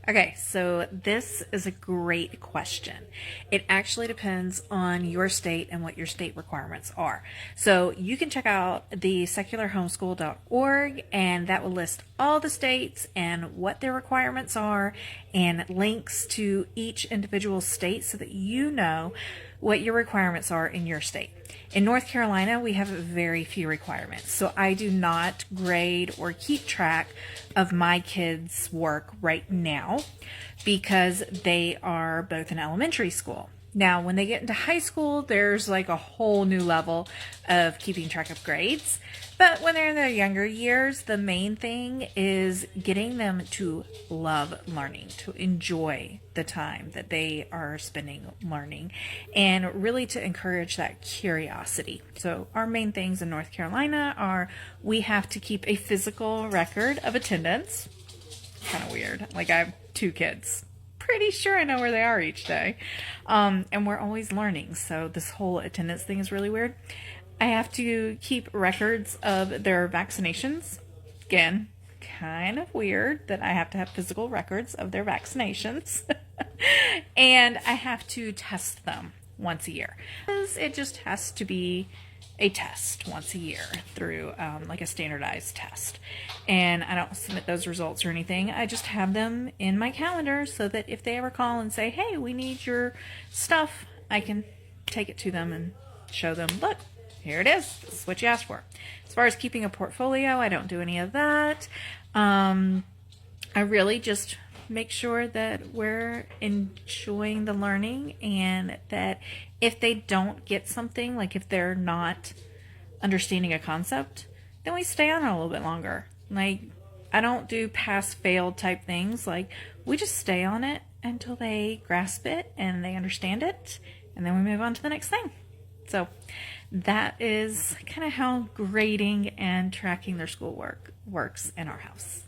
Okay, so this is a great question. It actually depends on your state and what your state requirements are. So you can check out the secularhomeschool.org, and that will list all the states and what their requirements are and links to each individual state so that you know what your requirements are in your state. In North Carolina, we have very few requirements, so I do not grade or keep track of my kids' work right now because they are both in elementary school. Now, when they get into high school, there's like a whole new level of keeping track of grades. But when they're in their younger years, the main thing is getting them to love learning, to enjoy the time that they are spending learning, and really to encourage that curiosity. So our main things in North Carolina are we have to keep a physical record of attendance. Kind of weird. Like, I have 2 kids. Pretty sure I know where they are each day. And we're always learning. So this whole attendance thing is really weird. I have to keep records of their vaccinations. Again, kind of weird that I have to have physical records of their vaccinations. And I have to test them once a year. It just has to be a test once a year through like a standardized test. And I don't submit those results or anything. I just have them in my calendar so that if they ever call and say, hey, we need your stuff, I can take it to them and show them, look, here it is. This is what you asked for. As far as keeping a portfolio, I don't do any of that. I really just make sure that we're enjoying the learning, and that if they don't get something, like if they're not understanding a concept, then we stay on it a little bit longer. Like, I don't do pass fail type things. Like, we just stay on it until they grasp it and they understand it, and then we move on to the next thing. So that is kind of how grading and tracking their schoolwork works in our house.